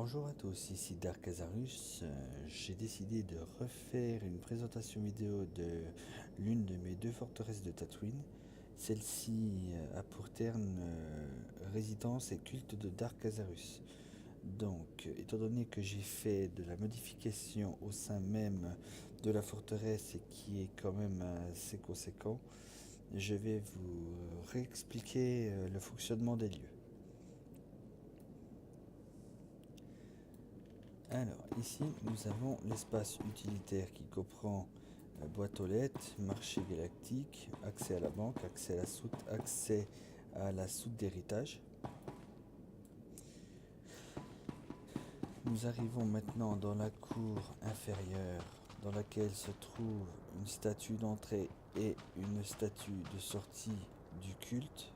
Bonjour à tous, ici Dark Azarus. J'ai décidé de refaire une présentation vidéo de l'une de mes deux forteresses de Tatooine. Celle-ci a pour terme résidence et culte de Dark Azarus. Donc, étant donné que j'ai fait de la modification au sein même de la forteresse et qui est quand même assez conséquent, je vais vous réexpliquer le fonctionnement des lieux. Alors, ici, nous avons l'espace utilitaire qui comprend boîte aux lettres, marché galactique, accès à la banque, accès à la soute d'héritage. Nous arrivons maintenant dans la cour inférieure dans laquelle se trouve une statue d'entrée et une statue de sortie du culte.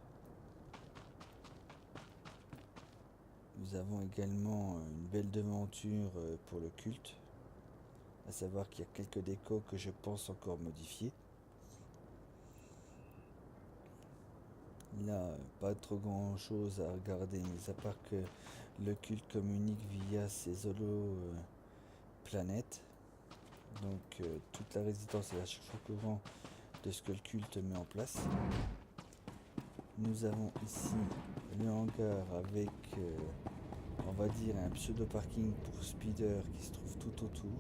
Nous avons également une belle devanture pour le culte, à savoir qu'il y a quelques décos que je pense encore modifier. Là, pas trop grand chose à regarder, mis à part que le culte communique via ses planètes. Donc toute la résidence est la charge au courant de ce que le culte met en place. Nous avons ici le hangar avec, on va dire, un pseudo parking pour speeder qui se trouve tout autour.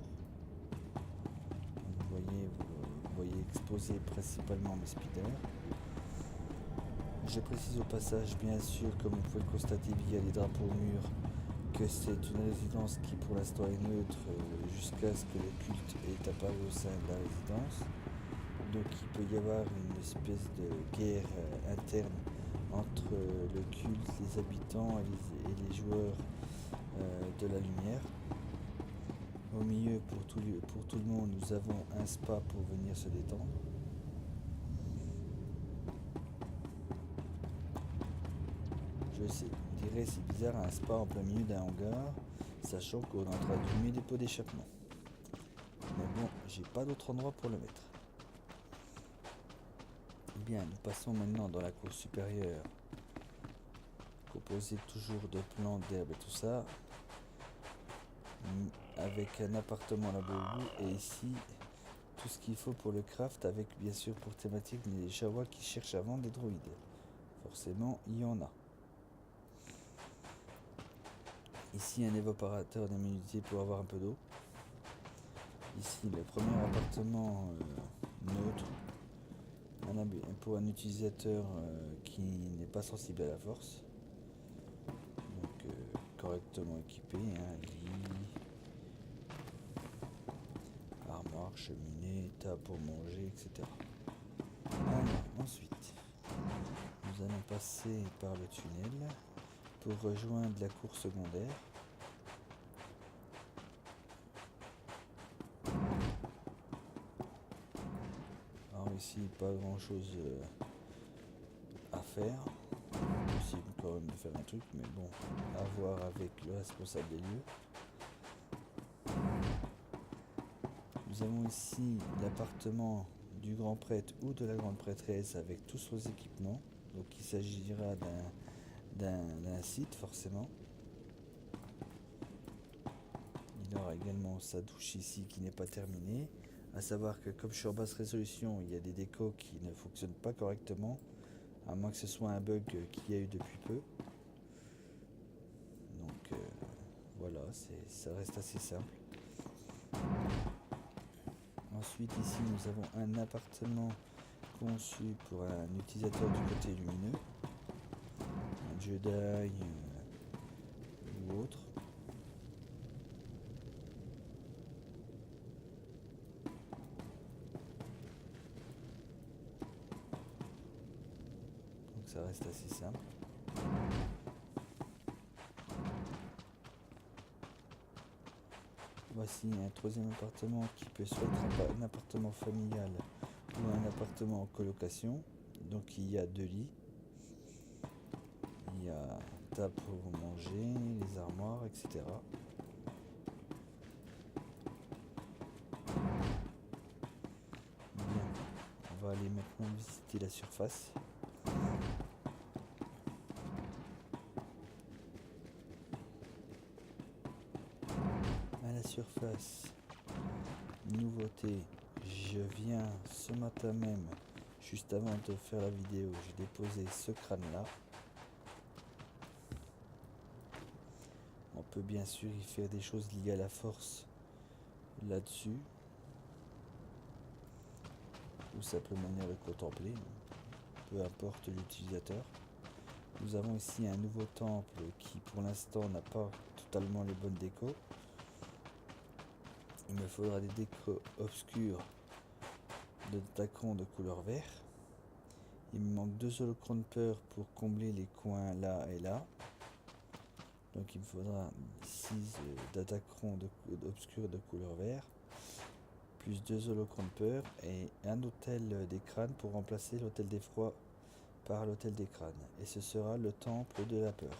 Vous voyez exposé principalement mes speeders. Je précise au passage, bien sûr, comme vous pouvez le constater via les drapeaux au mur, que c'est une résidence qui pour l'instant est neutre jusqu'à ce que le culte ait apparu au sein de la résidence. Donc il peut y avoir une espèce de guerre interne entre le culte, les habitants et les joueurs de la lumière. Au milieu, pour tout le monde, nous avons un spa pour venir se détendre. Je sais, vous direz c'est bizarre un spa en plein milieu d'un hangar, sachant qu'on est en train d'allumer des pots d'échappement. Mais bon, j'ai pas d'autre endroit pour le mettre. Bien, nous passons maintenant dans la cour supérieure, composée toujours de plantes, d'herbes et tout ça, avec un appartement là-bas au bout, et ici, tout ce qu'il faut pour le craft, avec bien sûr pour thématique les Jawa qui cherchent à vendre des droïdes. Forcément, il y en a. Ici, un évaporateur d'humidité pour avoir un peu d'eau. Ici, le premier appartement neutre pour un utilisateur qui n'est pas sensible à la force. Donc, correctement équipé, lit, armoire, cheminée, table pour manger, etc. Alors, ensuite, nous allons passer par le tunnel pour rejoindre la cour secondaire. Alors ici, pas grand chose à faire. Possible quand même de faire un truc, mais bon, à voir avec le responsable des lieux. Nous avons ici l'appartement du grand prêtre ou de la grande prêtresse avec tous vos équipements. Donc il s'agira d'un site forcément. Il aura également sa douche ici qui n'est pas terminée. À savoir que comme je suis en basse résolution, il y a des décos qui ne fonctionnent pas correctement, à moins que ce soit un bug qu'il y a eu depuis peu. Donc voilà, ça reste assez simple. Ensuite ici nous avons un appartement conçu pour un utilisateur du côté lumineux, un Jedi ou autre. Donc ça reste assez simple. Voici un troisième appartement qui peut soit être un appartement familial ou un appartement en colocation. Donc il y a 2 lits. Il y a table pour manger, les armoires, etc. Bien, on va aller maintenant visiter la surface. surface, nouveauté, je viens ce matin même, juste avant de faire la vidéo, j'ai déposé ce crâne là. On peut bien sûr y faire des choses liées à la force là-dessus, ou simplement venir le contempler, peu importe l'utilisateur. Nous avons ici un nouveau temple qui pour l'instant n'a pas totalement les bonnes décos. Il me faudra des décos obscurs de Datacron de couleur vert. Il me manque 2 holocron-peur pour combler les coins là et là. Donc il me faudra 6 Datacron obscurs de couleur vert, plus 2 holocron-peur et un hôtel des crânes pour remplacer l'hôtel des froids par l'hôtel des crânes. Et ce sera le temple de la peur.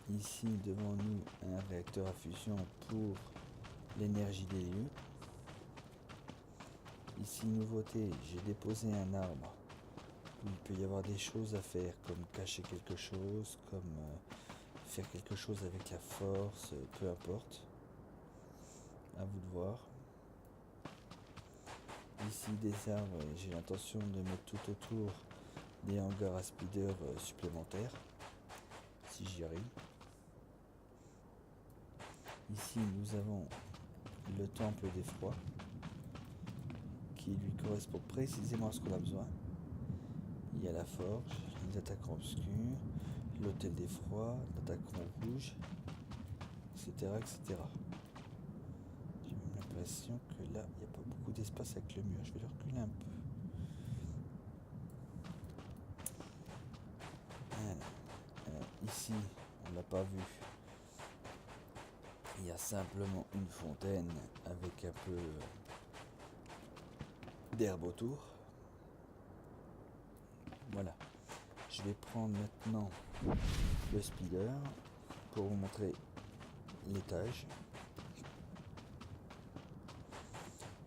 Ici devant nous un réacteur à fusion pour l'énergie des lieux. Ici nouveauté, j'ai déposé un arbre où il peut y avoir des choses à faire comme cacher quelque chose, comme faire quelque chose avec la force, peu importe. À vous de voir. Ici des arbres, j'ai l'intention de mettre tout autour des hangars à speeder supplémentaires, si j'y arrive. Ici nous avons le temple des froids, qui lui correspond précisément à ce qu'on a besoin. Il y a la forge, les attaquants obscurs, l'hôtel des froids, l'attaquant rouge, etc. etc. J'ai même l'impression que là, il n'y a pas beaucoup d'espace avec le mur. Je vais le reculer un peu. Voilà. Ici, on ne l'a pas vu. Il y a simplement une fontaine avec un peu d'herbe autour. Voilà. Je vais prendre maintenant le speeder pour vous montrer l'étage.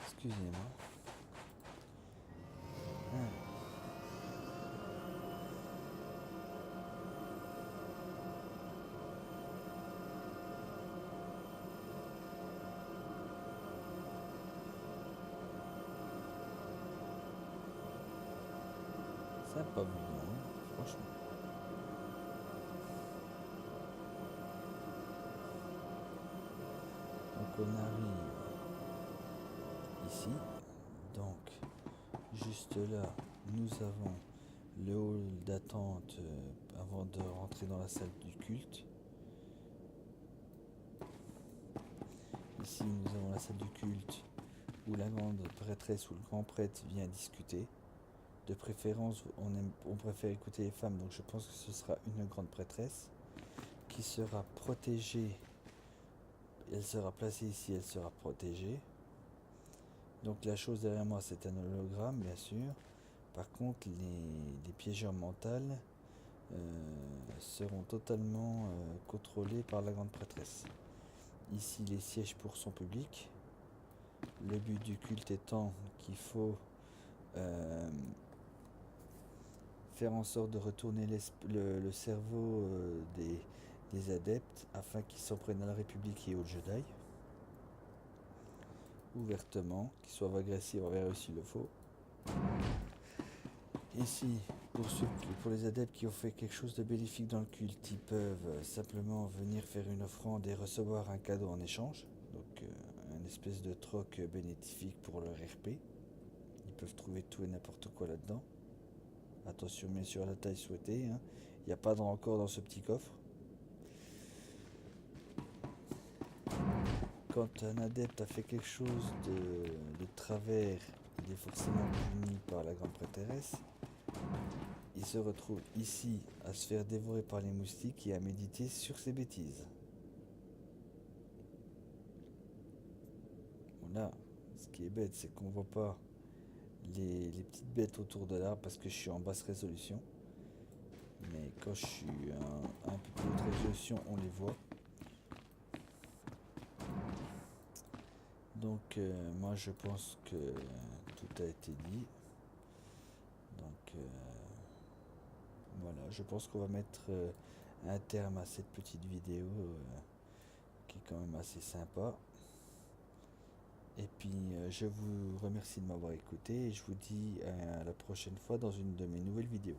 Excusez-moi. Ça n'a pas vu de monde, franchement. Donc on arrive ici. Donc juste là, nous avons le hall d'attente avant de rentrer dans la salle du culte. Ici nous avons la salle du culte où la grande prêtresse ou le grand prêtre vient discuter. De préférence, on préfère écouter les femmes, donc je pense que ce sera une grande prêtresse qui sera protégée. Elle sera placée ici, elle sera protégée. Donc la chose derrière moi, c'est un hologramme, bien sûr. Par contre, les piégeurs mentales seront totalement contrôlés par la grande prêtresse. Ici, les sièges pour son public. Le but du culte étant qu'il faut faire en sorte de retourner le cerveau des adeptes afin qu'ils s'en prennent à la République et aux Jedi. Ouvertement, qu'ils soient agressifs envers eux s'il le faut. Ici, pour les adeptes qui ont fait quelque chose de bénéfique dans le culte, ils peuvent simplement venir faire une offrande et recevoir un cadeau en échange. Donc, une espèce de troc bénéfique pour leur RP. Ils peuvent trouver tout et n'importe quoi là-dedans. Attention bien sûr à la taille souhaitée. Il n'y a pas de rancor dans ce petit coffre. Quand un adepte a fait quelque chose de travers, il est forcément puni par la grande prêtresse. Il se retrouve ici à se faire dévorer par les moustiques et à méditer sur ses bêtises. Voilà, ce qui est bête, c'est qu'on voit pas les petites bêtes autour de l'arbre parce que je suis en basse résolution. Mais quand je suis un peu plus haute résolution, on les voit. Donc moi je pense que tout a été dit. Donc Voilà, je pense qu'on va mettre un terme à cette petite vidéo qui est quand même assez sympa. Et puis je vous remercie de m'avoir écouté et je vous dis à la prochaine fois dans une de mes nouvelles vidéos.